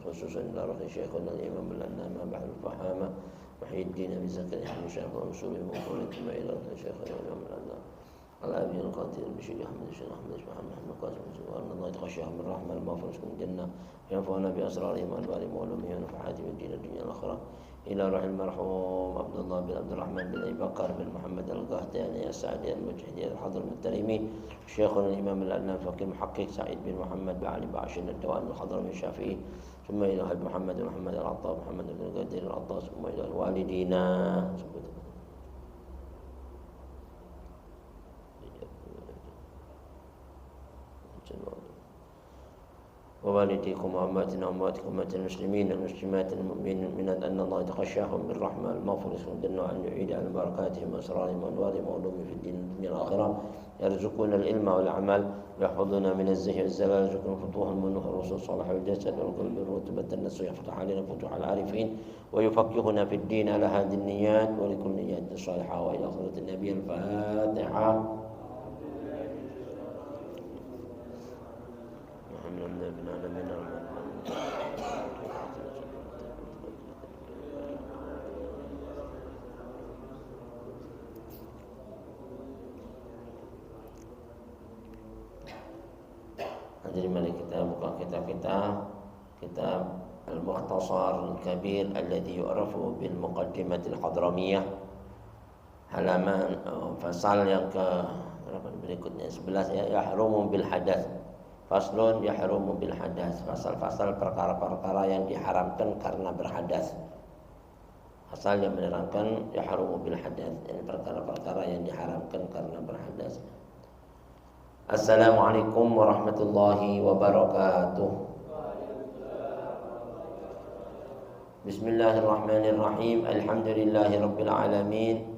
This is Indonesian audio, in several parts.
خصوصا إلى روح شيخنا الإمام العلامة بعد الفحامة محي الدين أبي زكريا يحيى شيخ ومنصور ومقولة ثم إلى روح شيخنا الإمام العلامة الأبي القاتل بشيخ أحمد الشيخ أحمد بن محمد قاسم وأن الله يتغشاهم من رحمة المغفرة من الجنة وينفعنا بأسرارهم وأنوارهم وعلومهم ونفحاتهم من دين الدنيا الآخرة إلى روح المرحوم عبد الله بن عبد الرحمن بن أبي بكر بن محمد القهتاني السعدي المجهدي الحضر التريمي شيخنا الإمام العلامة فقيه المحقق سعيد بن محمد بن علي بن عاشر الدوام الحضر من الشافعي ثم إلى محمد بن محمد العطار محمد بن القدير العطاس ثم إلى والدينا ووالديكم وأمواتنا وأمواتكم أموات المسلمين المسلمات المؤمنين أن الله يتغشاهم بالرحمة المغفرة والجنة وأن يعيد على بركاتهم وأسرارهم وأنوارهم وعلومهم في الدين والدنيا الآخرة يرزقون العلم والأعمال ويحفظنا من الزهر والزلال يرزقنا فتوح المنوح والرسول صالح الجسد والقلب والرتبة النسوح يفتح علينا فتوح العارفين ويفقهنا في الدين على هذه النيات ولكل نيات الصالحة وإلى آخرة النبي الفاتحة. Hadirin mari kita buka kitab Al-Mukhtasar Al-Kabir alladhi yu'rafu bil Muqaddimatil Hadramiyah halaman fasal yang ke berikutnya 11 ya, yahrumu bil hadath. Faslun yahrumu bil hadath. Fasal-fasal perkara-perkara yang diharamkan karena berhadas. Fasal yang menerangkan yahrumu bil hadath, ini perkara-perkara yang diharamkan karena berhadas. Assalamualaikum warahmatullahi wabarakatuh. Bismillahirrahmanirrahim. Alhamdulillahi rabbil alamin.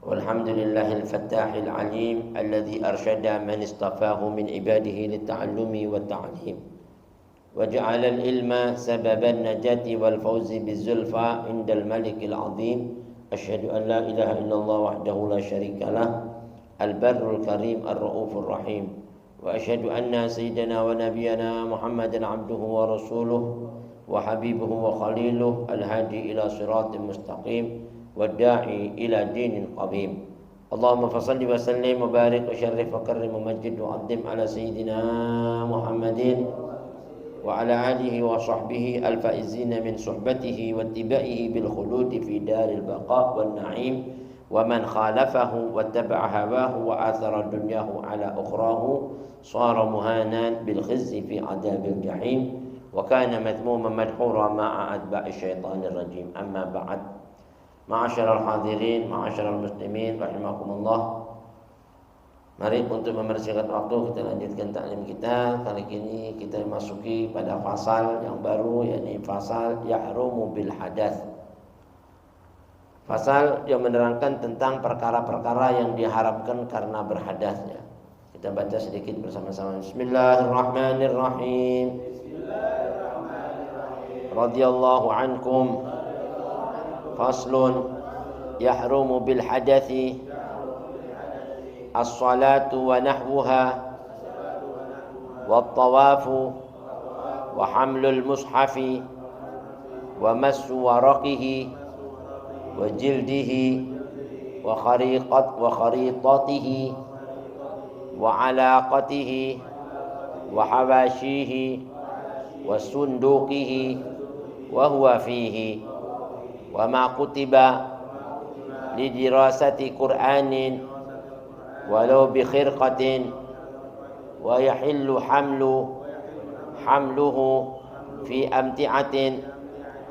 Walhamdulillahil fattahil alim alladhi arsyada man istafahu min ibadihi litta'allumi wa ta'lim. Wa ja'ala al-ilma sababan najati wal fawzi bizulfa indal malikil azim. Asyhadu an la ilaha illallah wahdahu la syarika lah. البر الكريم الرؤوف الرحيم وأشهد أن سيدنا ونبينا محمدا عبده ورسوله وحبيبه وخليله الهادي إلى صراط مستقيم والداعي إلى دين قويم. اللهم فصل وسلم وبارك وشرف وكرم ومجد وعظم على سيدنا محمد وعلى آله وصحبه الفائزين من صحبته واتباعه بالخلود في دار البقاء والنعيم ومن خالفه واتبع هواه وآثر دنياه على أخراه صار مهانا بالخزي في عذاب الجحيم وكان مذموما مدحورا مع أتباع الشيطان الرجيم. أما بعد معاشر الحاضرين معاشر المسلمين رحمكم الله. Mari untuk membersihkan waktu kita lanjutkan taklim kita. Kali ini kita masuki pada fasal yang baru, yakni fasal yahrumu bil hadath. Fasal yang menerangkan tentang perkara-perkara yang diharamkan karena berhadasnya. Kita baca sedikit bersama-sama. Bismillahirrahmanirrahim. Radhiyallahu ankum. Faslun yahrumu bil hadathi as-salatu wa nahwuha wat tawafu wa hamlul mushafi wa massu waraqihi وجلده وخريطته وعلاقته وحواشيه وصندوقه وهو فيه وما كتب لدراسة قرآن ولو بخرقة ويحل حمله في أمتعة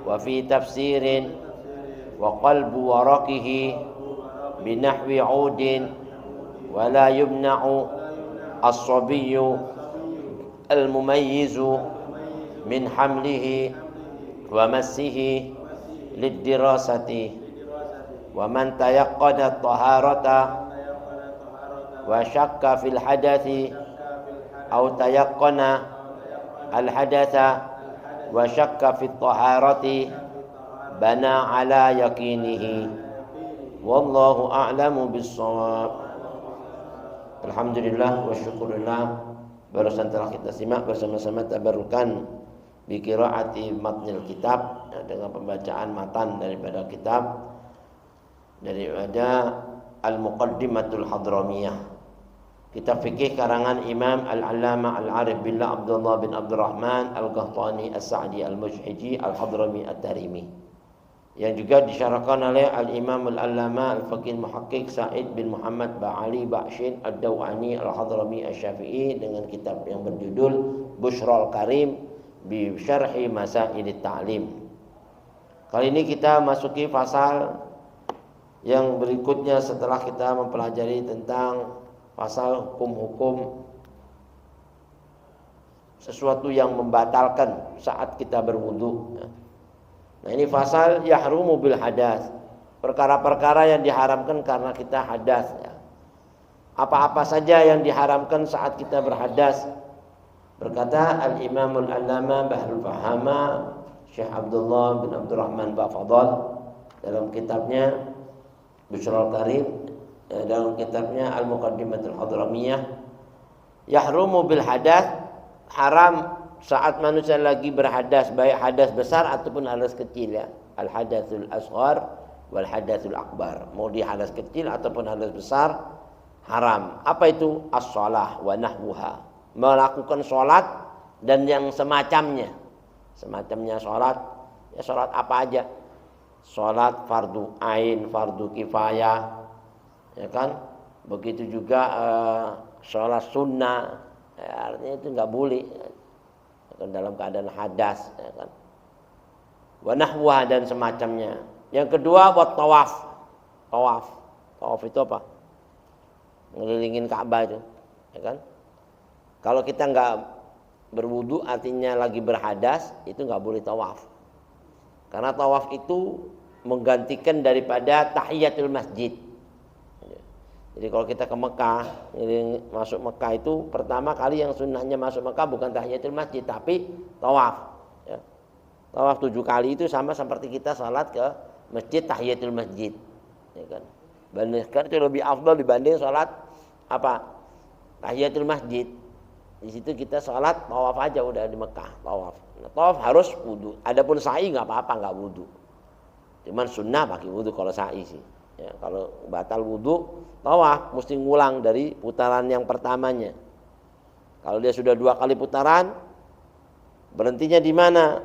وفي تفسير وقلب ورقه بنحو عود ولا يمنع الصبي المميز من حمله ومسه للدراسة ومن تيقن الطهارة وشك في الحدث أو تيقن الحدث وشك في الطهارة بنى على يقينه والله أعلم بالصواب. Alhamdulillah wa syukurillah. Barusan telah kita simak bersama-sama tabarukan bi qiraati matnil kitab, dengan pembacaan matan daripada kitab, daripada Al-Muqaddimatul Hadramiyah, kitab fikih karangan Imam Al-Allamah Al-Arif Billah Abdullah bin Abdurrahman Al-Qahtani As-Sa'di Al-Mujhiji Al-Hadrami At-Tarimi, yang juga disyarahkan oleh Al-Imam Al-Allamah Al-Faqih Muhaqqiq Sa'id bin Muhammad Ba'ali Ba'shin Ad-Dawani Al-Hadrami Asy-Syafi'i dengan kitab yang berjudul Busyral Karim bi Syarhi Masail Ta'lim. Kali ini kita masuki pasal yang berikutnya setelah kita mempelajari tentang pasal hukum-hukum sesuatu yang membatalkan saat kita berwudu. Nah, ini pasal yahrumu bil hadas, perkara-perkara yang diharamkan karena kita hadas. Apa-apa saja yang diharamkan saat kita berhadas. Berkata Al-Imamul Allamah Bahrul Fahama Syekh Abdullah bin Abdurrahman Ba'fadal dalam kitabnya Busyral Karim, dalam kitabnya Al-Muqaddimatul Hadramiyah, yahrumu bil hadas, haram saat manusia lagi berhadas, baik hadas besar ataupun hadas kecil, ya. Al-hadatsul asghar wal hadatsul akbar. Mau di hadas kecil ataupun hadas besar haram. Apa itu? As-shalah wa nahwuha. Melakukan salat dan yang semacamnya. Semacamnya salat, ya salat apa aja. Salat fardu ain, fardu kifayah, ya kan? Begitu juga salat sunnah, ya, artinya itu nggak boleh, ya, dalam keadaan hadas, ya kan? Wa nahwa dan semacamnya. Yang kedua buat tawaf. Tawaf itu apa? Ngelilingin Ka'bah itu, ya kan? Kalau kita nggak berwudu artinya lagi berhadas, itu nggak boleh tawaf. Karena tawaf itu menggantikan daripada tahiyatul masjid. Jadi kalau kita ke Mekah, masuk Mekah itu pertama kali yang sunnahnya masuk Mekah bukan tahiyatul masjid tapi tawaf. Ya. Tawaf 7 kali itu sama seperti kita salat ke masjid tahiyatul masjid. Ya kan? Bandingkan itu lebih afdal dibanding salat apa? Tahiyatul masjid. Di situ kita salat tawaf aja udah di Mekah, tawaf. Nah, tawaf harus wudu. Adapun sa'i nggak apa-apa nggak wudu. Cuman sunnah pakai wudu kalau sa'i sih. Ya, kalau batal wudu, tawaf mesti ngulang dari putaran yang pertamanya. Kalau dia sudah 2 kali putaran, berhentinya di mana?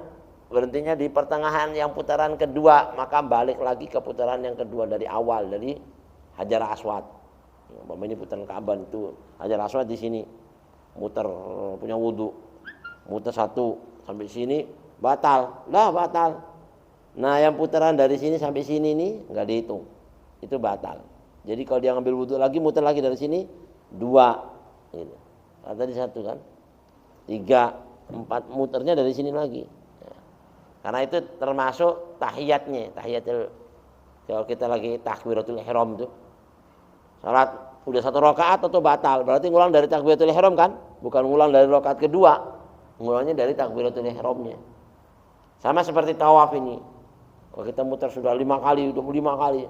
Berhentinya di pertengahan yang putaran kedua, maka balik lagi ke putaran yang kedua dari awal, dari Hajar Aswad. Ini putaran Ka'bah itu Hajar Aswad di sini. Muter punya wudu. Muter 1 sampai sini batal. Nah, yang putaran dari sini sampai sini nih enggak dihitung. Itu batal. Jadi kalau dia ngambil wudu lagi, muter lagi dari sini 2 gitu. Tadi 1 kan. 3, 4 muternya dari sini lagi. Nah, karena itu termasuk tahiyatnya, tahiyatul, kalau kita lagi takbiratul ihram tuh. Salat udah 1 rakaat atau batal, berarti ngulang dari takbiratul ihram kan? Bukan ngulang dari rakaat kedua. Ngulangnya dari takbiratul ihramnya. Sama seperti tawaf ini. Kalau kita muter sudah 5 kali, udah 5 kali.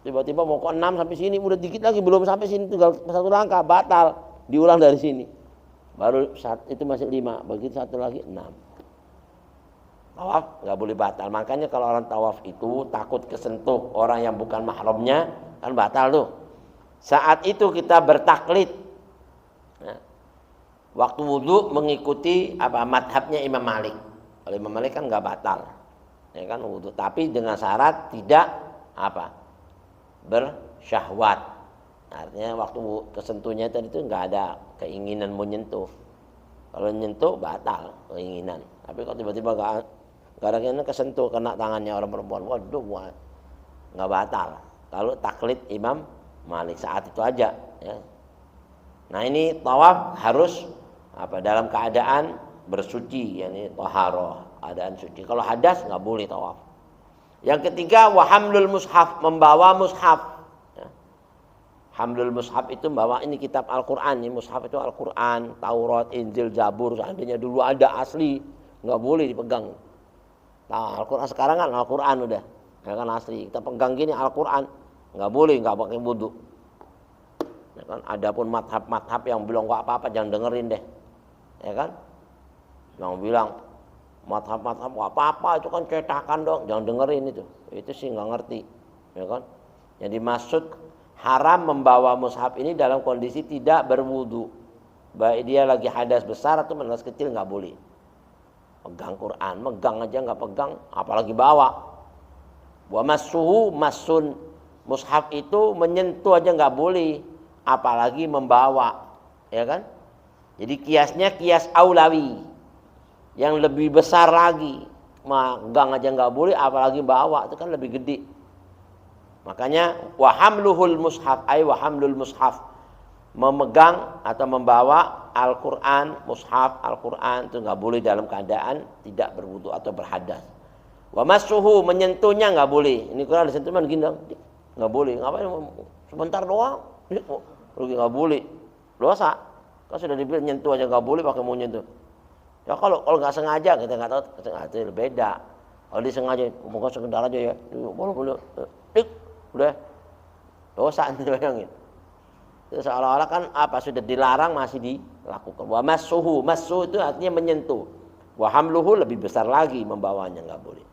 Tiba-tiba mau ke 6 sampai sini, udah dikit lagi belum sampai sini, tinggal 1 langkah, batal. Diulang dari sini. Baru itu masih 5, begitu 1 lagi 6. Tawaf nggak boleh batal. Makanya kalau orang tawaf itu takut kesentuh orang yang bukan mahramnya, kan batal tuh. Saat itu kita bertaklid. Nah, waktu wudu mengikuti madhabnya Imam Malik. Kalau Imam Malik kan nggak batal, ya kan wudu. Tapi dengan syarat tidak bersyahwat. Artinya waktu kesentuhnya tadi itu nggak ada keinginan menyentuh. Kalau nyentuh batal keinginan. Tapi kalau tiba-tiba nggak ada keinginan kesentuh kena tangannya orang perempuan, waduh, nggak batal. Kalau taklid Imam Malik saat itu aja. Ya. Nah ini tawaf harus dalam keadaan bersuci, yakni taharah, keadaan suci. Kalau hadas nggak boleh tawaf. Yang ketiga wahamlul mushaf, membawa mushaf. Hamlul mushaf itu membawa ini kitab Al-Quran. Ini mushaf itu Al-Quran, Taurat, Injil, Zabur. Seandainya dulu ada asli, nggak boleh dipegang. Nah, Al-Quran sekarang kan Al-Quran udah, ya kan asli. Kita pegang gini Al-Quran, nggak boleh nggak pakai wudu. Ya kan? Adapun madhab yang bilang nggak apa-apa, jangan dengerin deh, ya kan? Yang bilang Madhab-madhab apa-apa itu kan cetakan dong, jangan dengerin itu sih nggak ngerti, ya kan? Yang dimaksud haram membawa mushaf ini dalam kondisi tidak berwudu, baik dia lagi hadas besar atau hadas kecil nggak boleh. Pegang Quran, megang aja nggak pegang, apalagi bawa. Wa massuhu massun, mushaf itu menyentuh aja nggak boleh, apalagi membawa, ya kan? Jadi kiasnya kias aulawi. Yang lebih besar lagi, megang aja nggak boleh, apalagi bawa, itu kan lebih gede. Makanya wahamluhul mushaf, wahamlul mushaf, memegang atau membawa Al-Quran, mushaf Al-Quran itu nggak boleh dalam keadaan tidak berwudu atau berhadas. Wa massuhu, menyentuhnya nggak boleh. Ini Quran disentuh man gini, nggak boleh. Ngapain? Sebentar doang, nggak boleh. Dosa. Kan sudah dibilang nyentuh aja nggak boleh, pakai mau nyentuh. Ya kalau nggak sengaja, kita nggak tahu, itu beda. Kalau disengaja, mungkin sekedar aja ya, boleh, udah dosa itu bayangin. Seolah-olah kan apa sudah dilarang masih dilakukan. Wa massuhu, massu itu artinya menyentuh. Wa hamluhu lebih besar lagi, membawanya nggak boleh.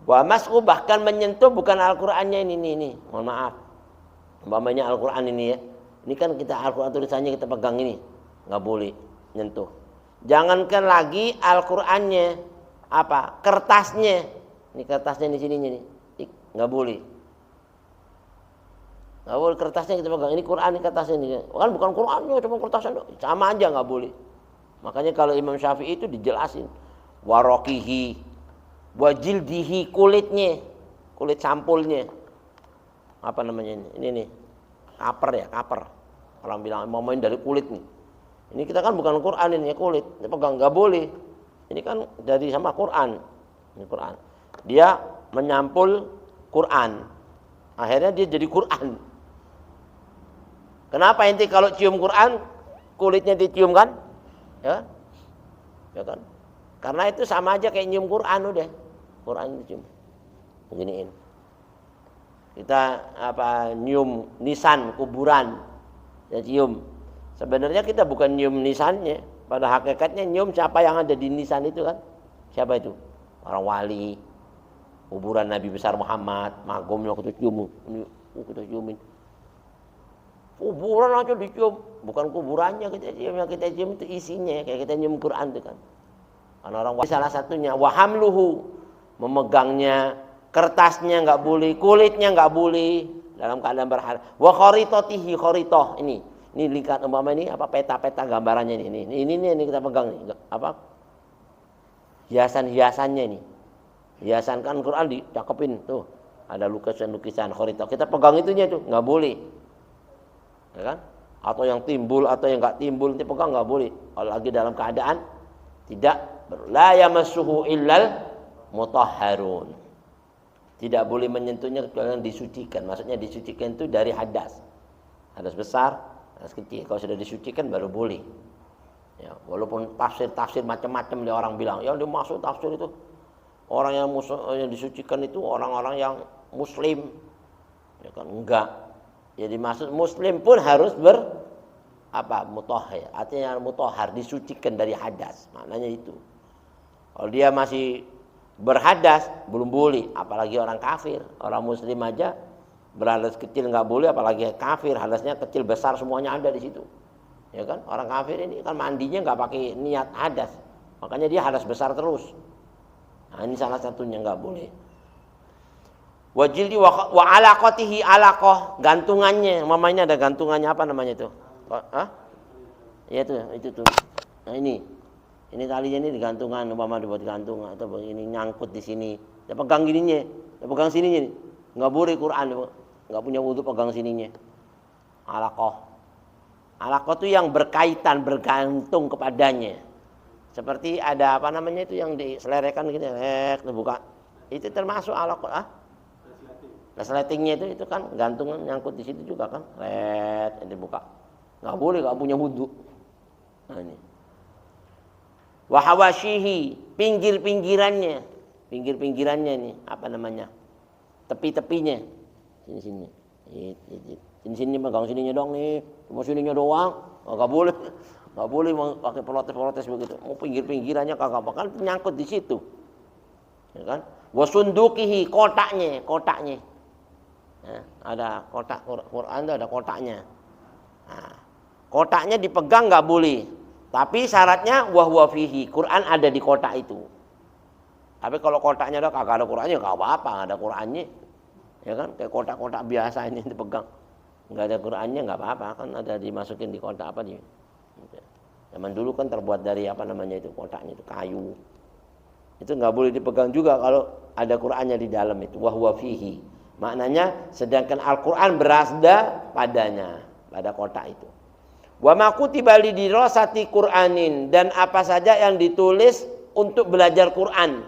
Wa mas'u bahkan menyentuh bukan Al-Qur'annya ini. Mohon maaf. Umpamanya Al-Qur'an ini ya. Ini kan kita Al-Qur'an tulisannya kita pegang ini, nggak boleh nyentuh. Jangankan lagi Al-Qur'annya, apa? Kertasnya. Ini kertasnya di sininya nih. Nggak boleh. Nggak boleh kertasnya kita pegang. Ini Quran, ini kertasnya ini. Kan bukan Qurannya, cuma kertasnya. Sama aja nggak boleh. Makanya kalau Imam Syafi'i itu dijelasin. Warokihi, wajildihi, kulitnya. Kulit sampulnya. Apa namanya ini? Ini nih. Kaper. Orang bilang mau main dari kulit nih. Ini kita kan bukan Quran ini ya, kulit. Ini pegang nggak boleh. Ini kan dari sama Quran. Ini Quran. Dia menyampul Quran. Akhirnya dia jadi Quran. Kenapa inti kalau cium Quran kulitnya dicium kan? Ya kan? Karena itu sama aja kayak nyium Quran udah. Quran dicium. Beginiin. Kita nyium nisan kuburan. Ya cium. Sebenarnya kita bukan nyium nisannya, pada hakikatnya nyium siapa yang ada di nisan itu kan? Siapa itu? Orang wali, kuburan Nabi besar Muhammad, magumnya kita cium, kita ciumin. Kuburan aja dicium, bukan kuburannya kita cium, yang kita cium itu isinya, kayak kita nyium Quran itu kan. Karena orang wali salah satunya wahamluhu, memegangnya, kertasnya nggak boleh, kulitnya nggak boleh dalam keadaan berhadas. Wa kharitotihi, kharitoh ini. Ini lingkaran umpama ini apa peta-peta gambarannya ini kita pegang nih, apa hiasan-hiasannya ini. Hiasan kan Quran dicakepin tuh. Ada lukisan-lukisan kharitoh. Kita pegang itunya tuh, nggak boleh. Ya kan? Atau yang timbul atau yang enggak timbul itu pegang nggak boleh. Kalau lagi dalam keadaan tidak la yamassuhu illal mutahharun. Tidak boleh menyentuhnya kecuali yang disucikan. Maksudnya disucikan itu dari hadas. Hadas besar, hadas kecil. Kalau sudah disucikan baru boleh. Ya, walaupun tafsir macam-macam dia orang bilang, yang dimaksud tafsir itu orang yang disucikan itu orang-orang yang muslim. Ya kan enggak. Jadi maksud muslim pun harus mutahhar. Artinya mutahhar, disucikan dari hadas. Maknanya itu. Kalau dia masih berhadas belum boleh, apalagi orang kafir. Orang muslim aja berhadas kecil nggak boleh, apalagi kafir, hadasnya kecil besar semuanya ada di situ. Ya kan? Orang kafir ini kan mandinya nggak pakai niat hadas, makanya dia hadas besar terus. Nah, ini salah satunya nggak boleh. Wajildi wa alaqatihi, alaqah, gantungannya. Mamanya ada gantungannya, apa namanya itu? Ya itu tuh. Nah ini talinya ini digantungan, umpama dibuat gantung atau ini nyangkut di sini. Ya pegang gininya, ya pegang sininya nih. Enggak boleh Quran, enggak punya wudu pegang sininya. Alaqah. Alaqah itu yang berkaitan, bergantung kepadanya. Seperti ada apa namanya itu yang diselelekan gitu, dibuka. Itu termasuk alaqah. Resletingnya itu kan gantungan nyangkut di situ juga kan. Dibuka. Enggak boleh, enggak punya wudu. Nah ini. Wa hawashihi, pinggir-pinggirannya nih, apa namanya? Tepi-tepinya. Sini megang sininya dong nih. Cuma sininya doang. Enggak boleh. Nggak boleh pakai protes-protes begitu. Mau pinggir-pinggirannya kagak bakal nyangkut di situ. Ya kan? Wasundukihi, kotaknya. Ya, ada kotak Quran itu ada kotaknya. Nah, kotaknya dipegang nggak boleh. Tapi syaratnya wahwa fihi, Quran ada di kotak itu. Tapi kalau kotaknya ada kagak ada Qurannya nggak apa-apa, nggak ada Qurannya. Ya kan? Kayak kotak-kotak biasa ini dipegang. Nggak ada Qurannya nggak apa-apa, kan ada dimasukin di kotak apa nih. Zaman dulu kan terbuat dari apa namanya itu kotaknya itu kayu. Itu nggak boleh dipegang juga kalau ada Qur'annya di dalam itu. Wahwa fihi. Maknanya sedangkan Al-Qur'an berada padanya, pada kotak itu. Wa ma kutiba li dirasati Qur'anin, dan apa saja yang ditulis untuk belajar Qur'an.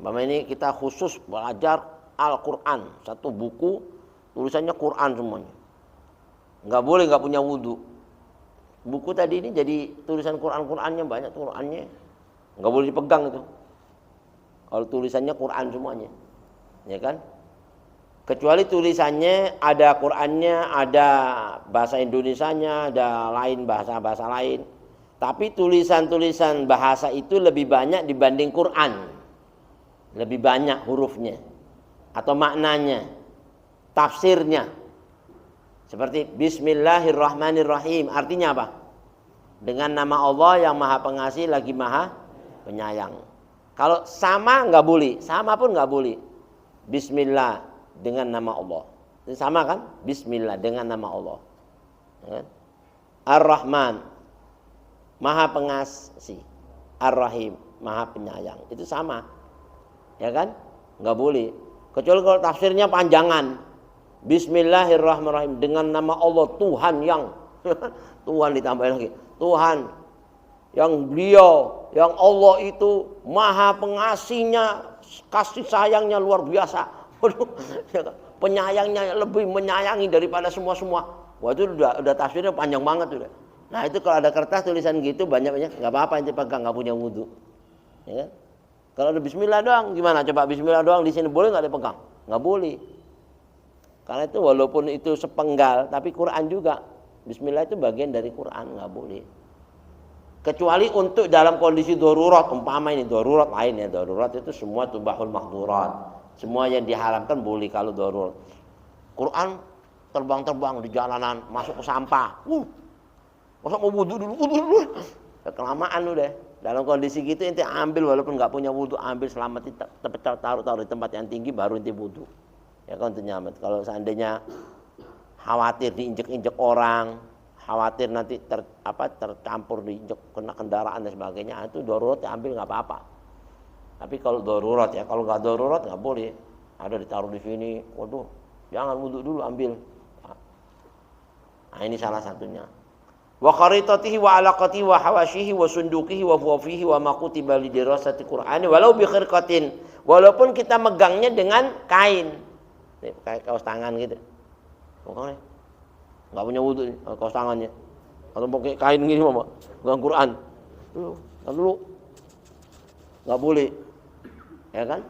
Umpama ini kita khusus belajar Al-Qur'an, satu buku tulisannya Qur'an semuanya. Nggak boleh nggak punya wudu. Buku tadi ini jadi tulisan Qur'annya banyak Qur'annya. Nggak boleh dipegang itu. Kalau tulisannya Quran semuanya, ya kan? Kecuali tulisannya ada Qur'annya, ada bahasa Indonesianya, ada lain bahasa lain. Tapi tulisan-tulisan bahasa itu lebih banyak dibanding Quran. Lebih banyak hurufnya atau maknanya, tafsirnya. Seperti Bismillahirrahmanirrahim. Artinya apa? Dengan nama Allah yang Maha Pengasih lagi Maha Penyayang. Kalau sama nggak boleh, sama pun nggak boleh. Bismillah dengan nama Allah. Itu sama kan? Bismillah dengan nama Allah. Ya kan? Ar-Rahman, Maha Pengasih. Ar-Rahim, Maha Penyayang. Itu sama. Ya kan? Nggak boleh. Kecuali kalau tafsirnya panjangan. Bismillahirrahmanirrahim dengan nama Allah Tuhan yang Tuhan ditambah lagi. Tuhan yang beliau, yang Allah itu Maha Pengasihnya, kasih sayangnya luar biasa. Penyayangnya lebih menyayangi daripada semua-semua. Wah itu udah tafsirnya panjang banget udah. Nah itu kalau ada kertas tulisan gitu banyak-banyak nggak apa-apa ente pegang nggak punya wudu. Ya kan? Kalau ada Bismillah doang gimana? Coba Bismillah doang di sini boleh nggak dipegang? Nggak boleh. Karena itu walaupun itu sepenggal tapi Quran juga. Bismillah itu bagian dari Quran, nggak boleh. Kecuali untuk dalam kondisi darurat, umpama ini darurat lain ya, darurat itu semua tubahul mahdurat. Semua yang diharamkan boleh kalau darurat. Quran terbang-terbang di jalanan, masuk ke sampah. Masa mau wudu dulu. Kelamaan udah. Dalam kondisi gitu ente ambil walaupun nggak punya wudu, ambil selamat taruh di tempat yang tinggi baru ente wudu. Ya kan untuk nyaman. Kalau seandainya khawatir diinjek-injek orang, khawatir nanti tercampur diinjek kena kendaraan dan sebagainya, itu darurat ya ambil nggak apa-apa. Tapi kalau darurat ya, kalau nggak darurat nggak boleh. Ada ditaruh di sini, waduh, jangan wudhu dulu ambil. Nah ini salah satunya. Wa qaritatihi wa alaqatihi wa hawashihi wa sundukihi wa fuwafihi wa ma kutiba li dirasati Qur'ani walau bi khirqatin. Walaupun kita megangnya dengan kain. Kayak kaos tangan gitu. Pokoknya nggak punya wudu nih kaos tangannya. Atau pakai kain gini mama, pegang Quran. Dulu nggak boleh, ya kan?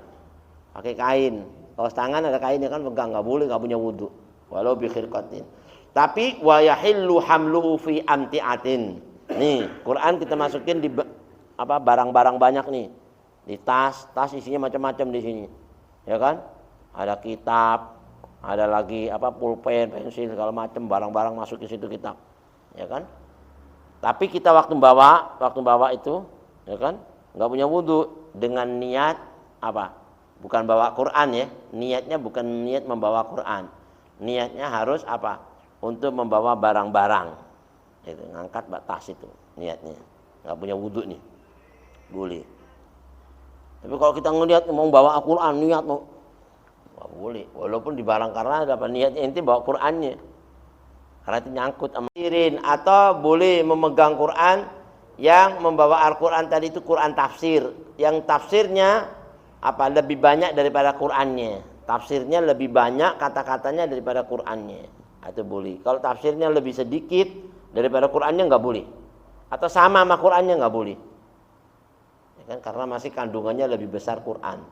Pakai kain, kaos tangan ada kainnya kan pegang, nggak boleh, nggak punya wudu. Walau bi khirqatin. Tapi wa yahillu hamluhu fi amti'atin. Nih, Quran kita masukin di barang-barang banyak nih. Di tas isinya macam-macam di sini. Ya kan? Ada kitab, ada lagi pulpen, pensil segala macam barang-barang masuk ke situ kitab. Ya kan? Tapi kita waktu bawa itu, ya kan? Enggak punya wudu dengan niat apa? Bukan bawa Quran ya. Niatnya bukan niat membawa Quran. Niatnya harus apa? Untuk membawa barang-barang. Itu ngangkat tas itu niatnya. Enggak punya wudu nih. Boleh. Tapi kalau kita ngelihat mau bawa Al-Quran niat mau nggak boleh, walaupun di barang karena dapat niatnya inti bawa Qurannya, karena itu nyangkut sama sirin. Atau boleh memegang Quran yang membawa Al-Quran tadi itu Quran tafsir, yang tafsirnya lebih banyak daripada Qurannya, tafsirnya lebih banyak kata-katanya daripada Qurannya, itu boleh. Kalau tafsirnya lebih sedikit daripada Qurannya nggak boleh, atau sama Qurannya nggak boleh, ya kan? Karena masih kandungannya lebih besar Quran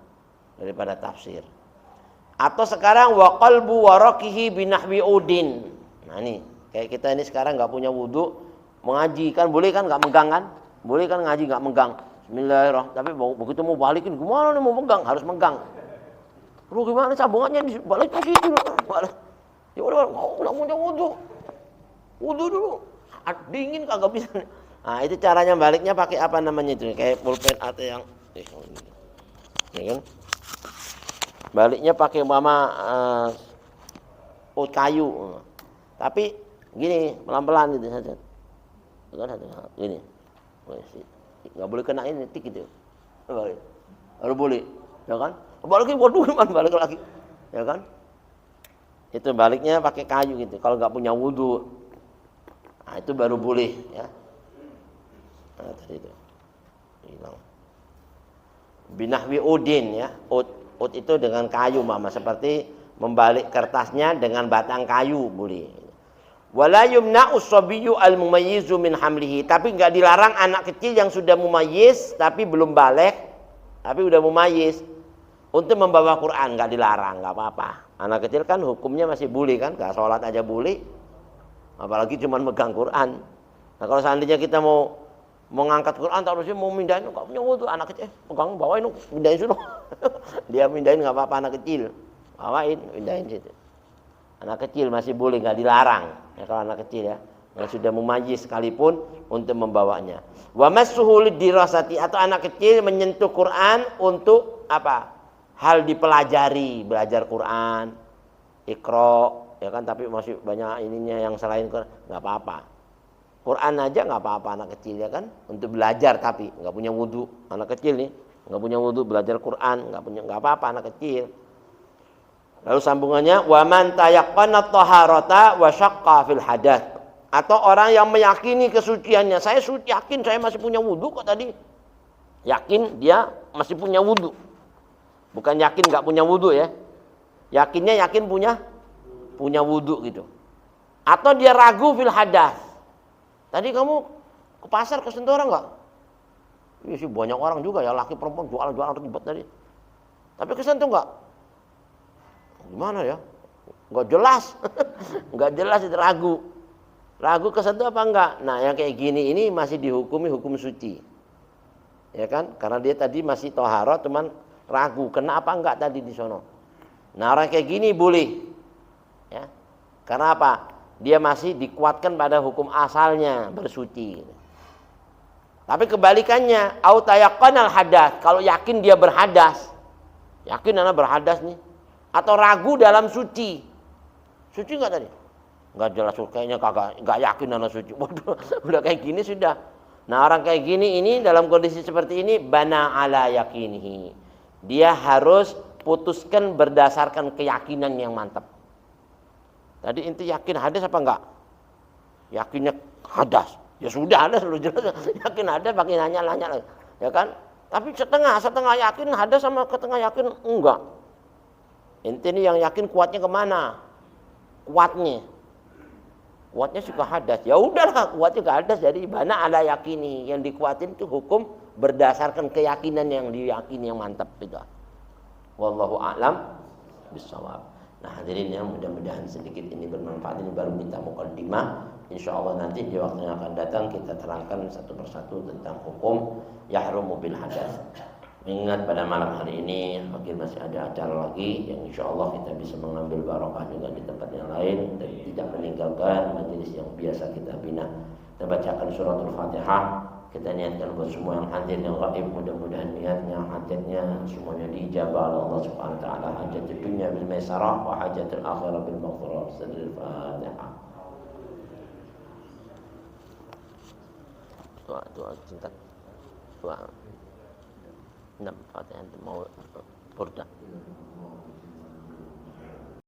daripada tafsir. Atau sekarang wa qalbu waraqihi binahwi udin. Nah ini Kayak kita ini sekarang nggak punya wudhu, mengaji kan boleh kan nggak megang kan? Boleh kan ngaji nggak megang? Bismillahirrahmanirrahim. Tapi begitu mau balikin, gimana nih mau megang? Harus megang. Lu gimana sambungannya dibalik ke situ? Ya udah, nggak punya wudhu. Wudhu dulu. Dingin kagak bisa. Nah itu caranya baliknya pakai apa namanya itu? Kayak pulpen atau yang, ya kan? Baliknya pakai kayu. Tapi gini, pelan-pelan gitu saja. Gini. Nggak boleh kena ini tik gitu. Baru boleh. Ya kan? Balikin waduh gimana balik lagi. Ya kan? Itu baliknya pakai kayu gitu. Kalau nggak punya wudhu, nah itu baru boleh ya. Nah tadi itu hilang. Binahwi udin ya. Ud itu dengan kayu mama, seperti membalik kertasnya dengan batang kayu boleh. Wala yumna'u as-sabiyyu al-mumayyizu min hamlihi, tapi enggak dilarang anak kecil yang sudah mumayyiz tapi belum baligh tapi udah mumayyiz untuk membawa Quran, enggak dilarang, enggak apa-apa. Anak kecil kan hukumnya masih boleh kan, enggak sholat aja boleh. Apalagi cuma megang Quran. Nah, kalau seandainya kita mau ngangkat Quran terusnya mau mindahin, enggak punya wudhu, anak kecil pegang bawain, mindahin suruh. Dia mindahin enggak apa-apa, anak kecil. Bawain, mindahin situ. Anak kecil masih boleh, enggak dilarang. Ya kalau anak kecil ya, yang sudah mumayyiz sekalipun untuk membawanya. Wa massuhu lidirasati, atau anak kecil menyentuh Quran untuk apa? Hal dipelajari, belajar Quran, Iqra, ya kan, tapi masih banyak ininya yang selain Quran, enggak apa-apa. Quran aja enggak apa-apa anak kecil ya kan, untuk belajar, tapi enggak punya wudhu. Anak kecil nih, enggak punya wudhu belajar Quran, enggak apa-apa anak kecil. Lalu sambungannya, wa man tayaqqana taharata wa syaqqa fil hadath, atau orang yang meyakini kesuciannya. Saya yakin saya masih punya wudhu kok tadi. Yakin dia masih punya wudhu. Bukan yakin enggak punya wudhu ya. Yakinnya yakin punya wudhu gitu. Atau dia ragu fil hadath. Tadi kamu ke pasar kesentuh orang enggak? Iya sih banyak orang juga ya, laki perempuan jualan ribet tadi. Tapi kesentuh enggak? Gimana ya? Enggak jelas. Enggak jelas, itu ragu. Ragu kesentuh apa enggak? Nah, yang kayak gini ini masih dihukumi hukum suci. Ya kan? Karena dia tadi masih thaharah cuman ragu, kena apa enggak tadi di sono. Nah, orang kayak gini boleh. Ya. Karena apa? Dia masih dikuatkan pada hukum asalnya, bersuci. Tapi kebalikannya, au tayaqqanal hadath, kalau yakin dia berhadas. Yakin anak berhadas nih. Atau ragu dalam suci. Suci enggak tadi? Enggak jelas, kayaknya kagak, enggak yakin anak suci. Waduh, udah kayak gini sudah. Nah, orang kayak gini ini dalam kondisi seperti ini bana ala yakinihi. Dia harus putuskan berdasarkan keyakinan yang mantap. Tadi inti yakin hadas apa enggak? Yakinnya hadas. Ya sudah hadas lu jelas. Yakin hadas pakai nanya lagi. Ya kan? Tapi setengah yakin hadas sama setengah yakin enggak. Inti ini yang yakin kuatnya kemana? Kuatnya suka hadas. Ya udahlah, kuatnya ke hadas, jadi bana ala yakini. Yang dikuatin itu hukum berdasarkan keyakinan yang diyakini yang mantap itu. Wallahu a'lam bishawab. Nah hadirin ya, mudah-mudahan sedikit ini bermanfaat. Ini baru kita muqaddimah. Insyaallah nanti di waktu yang akan datang kita terangkan satu persatu tentang hukum yahrumu bil hadas. Mengingat pada malam hari ini mungkin masih ada acara lagi yang insyaallah kita bisa mengambil barokah juga di tempat yang lain dan tidak meninggalkan majelis yang biasa kita bina. Kita bacakan suratul Fatihah. Kita niatkan buat semua yang hadir yang gaib, mudah-mudahan niatnya, hajatnya semuanya diijabah oleh Allah Subhanahu wa taala. Hajatul dunya bil maisarah wa hajatul akhirah bil maghfirah. Suratul Fatihah. Doa cinta. Doa. Nah, Fatihah mau burda.